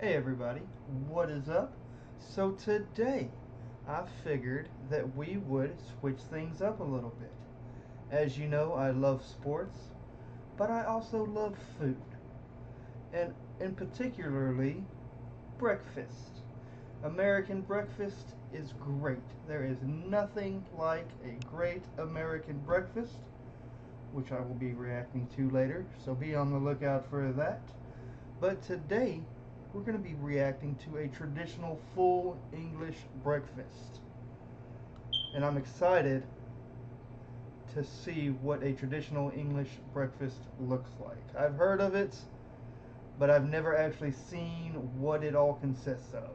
Hey everybody, what is up? So today I figured that we would switch things up a little bit. As you know, I love sports, but I also love food. And in particularly breakfast. American breakfast is great. There is nothing like a great American breakfast, which I will be reacting to later, so be on the lookout for that. But today we're going to be reacting to a traditional full English breakfast. And I'm excited to see what a traditional English breakfast looks like. I've heard of it, but I've never actually seen what it all consists of.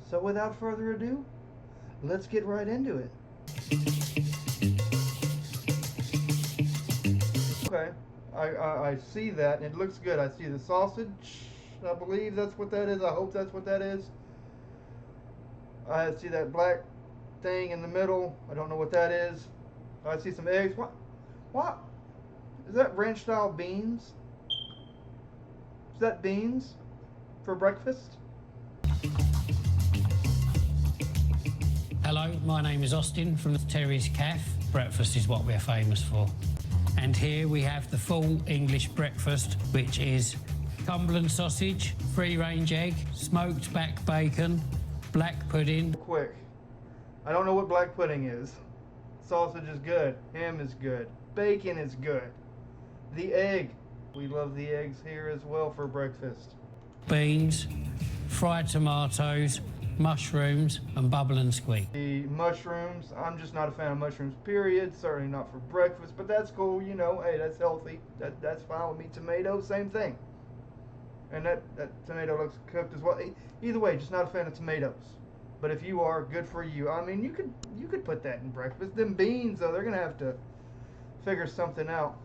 So without further ado, let's get right into it. Okay, I see that, and it looks good. I see the sausage. I believe that's what that is. I hope that's what that is. I see that black thing in the middle. I don't know what that is. I see some eggs. What? Is that ranch style beans? Is that beans for breakfast? Hello, my name is Austin from Terry's Cafe. Breakfast is what we're famous for. And here we have the full English breakfast, which is Cumberland sausage, free-range egg, smoked back bacon, black pudding. Quick. I don't know what black pudding is. Sausage is good. Ham is good. Bacon is good. The egg. We love the eggs here as well for breakfast. Beans, fried tomatoes, mushrooms, and bubble and squeak. The mushrooms, I'm just not a fan of mushrooms, period. Certainly not for breakfast, but that's cool, you know. Hey, that's healthy. That's fine with me. Tomatoes, same thing. And that tomato looks cooked as well. Either way, just not a fan of tomatoes. But if you are, good for you. I mean, you could put that in breakfast. Them beans, though, they're gonna have to figure something out.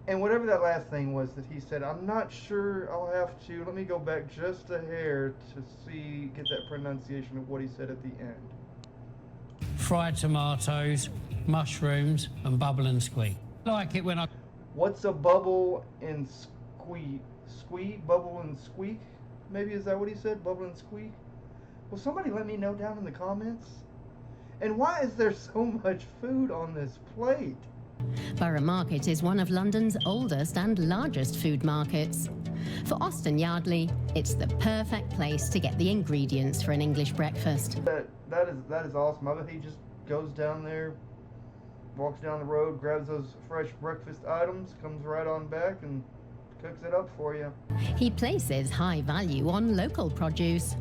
And whatever that last thing was that he said, I'm not sure. I'll have to. Let me go back just a hair to get that pronunciation of what he said at the end. Fried tomatoes, mushrooms, and bubble and squeak. Like it when I... What's a bubble and squeak? Bubble and squeak? Maybe is that what he said? Bubble and squeak? Will somebody let me know down in the comments? And why is there so much food on this plate? Borough Market is one of London's oldest and largest food markets. For Austin Yardley, it's the perfect place to get the ingredients for an English breakfast. That is awesome. I bet he just goes down there, walks down the road, grabs those fresh breakfast items, comes right on back and cooks it up for you. He places high value on local produce.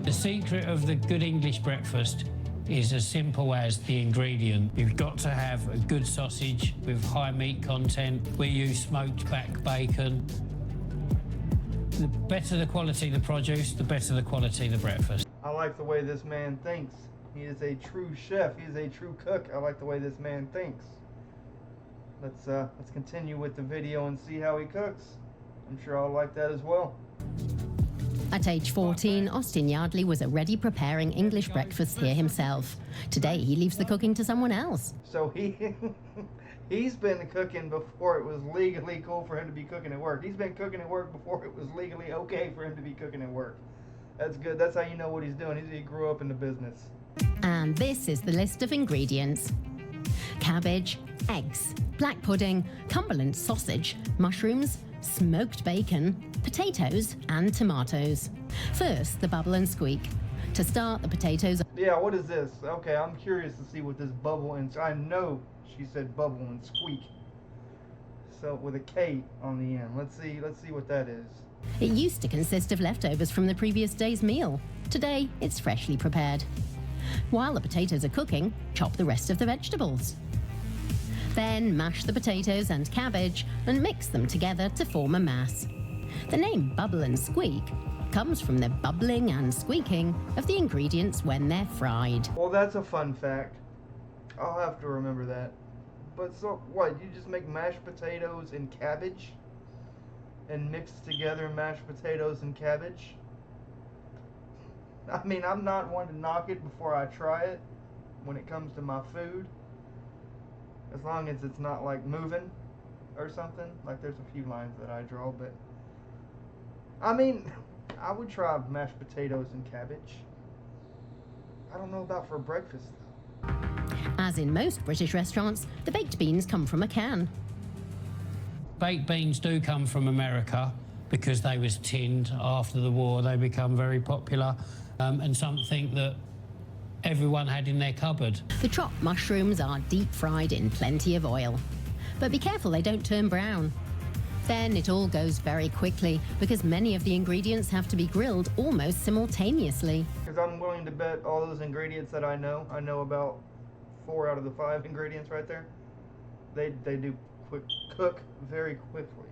The secret of the good English breakfast is as simple as the ingredient. You've got to have a good sausage with high meat content. We use smoked back bacon. The better the quality the produce, the better the quality the breakfast. I like the way this man thinks. He is a true chef. He is a true cook. I like the way this man thinks. Let's continue with the video and see how he cooks. I'm sure I'll like that as well. At age 14, Austin Yardley was already preparing English breakfasts here himself. Today, he leaves the cooking to someone else. So he's been cooking before it was legally cool for him to be cooking at work. He's been cooking at work before it was legally okay for him to be cooking at work. That's good. That's how you know what he's doing. He grew up in the business. And this is the list of ingredients: cabbage, eggs, black pudding, Cumberland sausage, mushrooms, smoked bacon, potatoes and tomatoes. First, the bubble and squeak. To start, the potatoes... Yeah, what is this? Okay, I'm curious to see what this bubble and... I know she said bubble and squeak. So, with a K on the end. Let's see what that is. It used to consist of leftovers from the previous day's meal. Today, it's freshly prepared. While the potatoes are cooking, chop the rest of the vegetables. Then mash the potatoes and cabbage and mix them together to form a mass. The name bubble and squeak comes from the bubbling and squeaking of the ingredients when they're fried. Well, that's a fun fact. I'll have to remember that. But so, what, you just make mashed potatoes and cabbage? And mix together mashed potatoes and cabbage? I mean, I'm not one to knock it before I try it when it comes to my food. As long as it's not like moving or something. Like there's a few lines that I draw, but I mean, I would try mashed potatoes and cabbage. I don't know about for breakfast, though. As in most British restaurants, the baked beans come from a can. Baked beans do come from America because they was tinned after the war. They become very popular and something that everyone had in their cupboard. The chopped mushrooms are deep fried in plenty of oil. But be careful they don't turn brown. Then it all goes very quickly because many of the ingredients have to be grilled almost simultaneously. Because I'm willing to bet all those ingredients that I know about 4 out of the 5 ingredients right there. They do cook very quickly.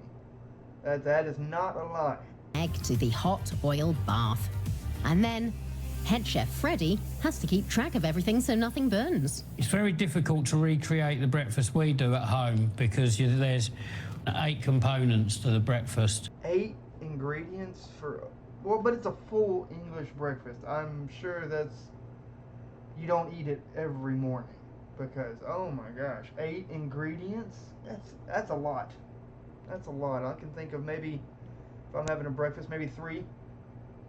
That is not a lie. Egg to the hot oil bath. And then head chef Freddie has to keep track of everything so nothing burns. It's very difficult to recreate the breakfast we do at home because there's 8 components to the breakfast. 8 ingredients for, well, but it's a full English breakfast. I'm sure you don't eat it every morning because, oh my gosh, 8 ingredients? That's a lot. That's a lot. I can think of maybe, if I'm having a breakfast, maybe 3.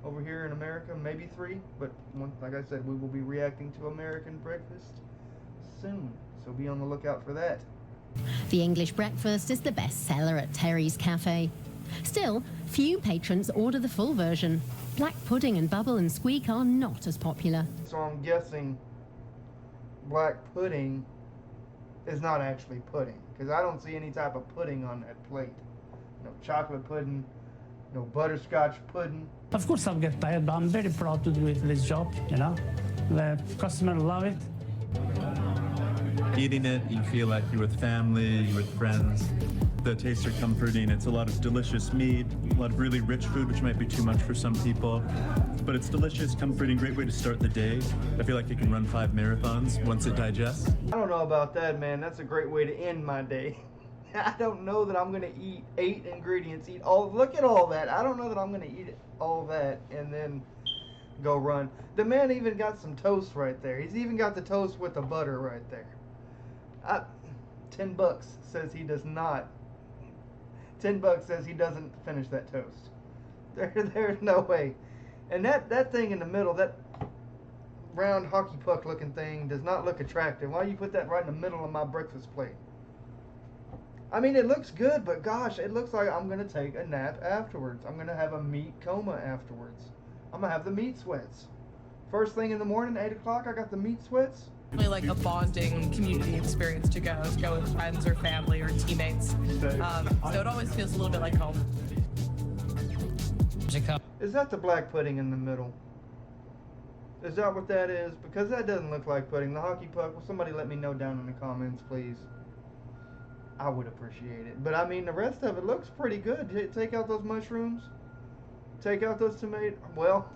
Over here in America, maybe 3, but like I said, we will be reacting to American breakfast soon, so be on the lookout for that. The English breakfast is the best seller at Terry's Cafe. Still, few patrons order the full version. Black pudding and bubble and squeak are not as popular. So I'm guessing black pudding is not actually pudding, because I don't see any type of pudding on that plate. No chocolate pudding, no butterscotch pudding. Of course I'll get tired, but I'm very proud to do this job, you know. The customers love it. Eating it, you feel like you're with family, you're with friends. The tastes are comforting. It's a lot of delicious meat, a lot of really rich food, which might be too much for some people. But it's delicious, comforting, great way to start the day. I feel like you can run 5 marathons once it digests. I don't know about that, man. That's a great way to end my day. I don't know that I'm going to eat 8 ingredients, look at all that. I don't know that I'm going to eat all that and then go run. The man even got some toast right there. He's even got the toast with the butter right there. $10 says he does not. $10 says he doesn't finish that toast. There's no way. And that thing in the middle, that round hockey puck looking thing does not look attractive. Why do you put that right in the middle of my breakfast plate? I mean, it looks good, but gosh, it looks like I'm going to take a nap afterwards. I'm going to have a meat coma afterwards. I'm going to have the meat sweats. First thing in the morning, 8 o'clock, I got the meat sweats. Really like a bonding community experience to go with friends or family or teammates. So it always feels a little bit like home. Is that the black pudding in the middle? Is that what that is? Because that doesn't look like pudding. The hockey puck, will somebody let me know down in the comments, please? I would appreciate it. But I mean, the rest of it looks pretty good. Take out those mushrooms. Take out those tomatoes. Well,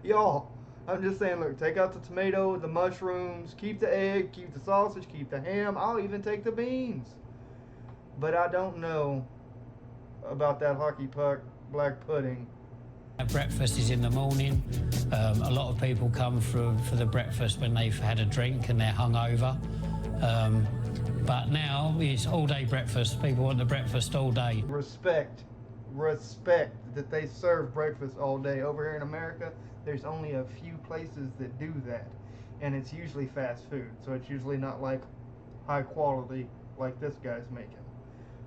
y'all, I'm just saying, look, take out the tomato, the mushrooms, keep the egg, keep the sausage, keep the ham. I'll even take the beans. But I don't know about that hockey puck black pudding. Breakfast is in the morning. A lot of people come for the breakfast when they've had a drink and they're hungover. But now it's all-day breakfast. People want the breakfast all day. Respect that they serve breakfast all day. Over here in America, there's only a few places that do that. And it's usually fast food. So it's usually not like high quality like this guy's making.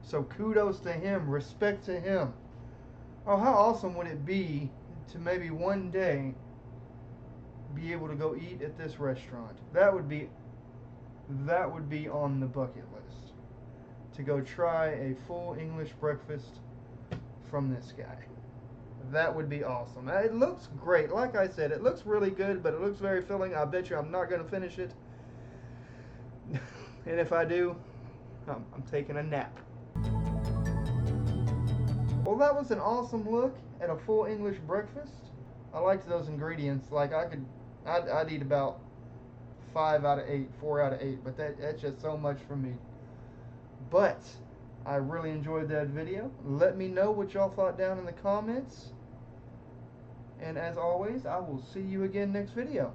So kudos to him. Respect to him. Oh, how awesome would it be to maybe one day be able to go eat at this restaurant? That would be on the bucket list. To go try a full English breakfast from this guy. That would be awesome. It looks great. Like I said, it looks really good, but it looks very filling. I bet you I'm not going to finish it. And if I do, I'm taking a nap. Well, that was an awesome look at a full English breakfast. I liked those ingredients. Like I'd eat about 5 out of 8, 4 out of 8, but that's just so much for me. But I really enjoyed that video. Let me know what y'all thought down in the comments. And as always, I will see you again next video.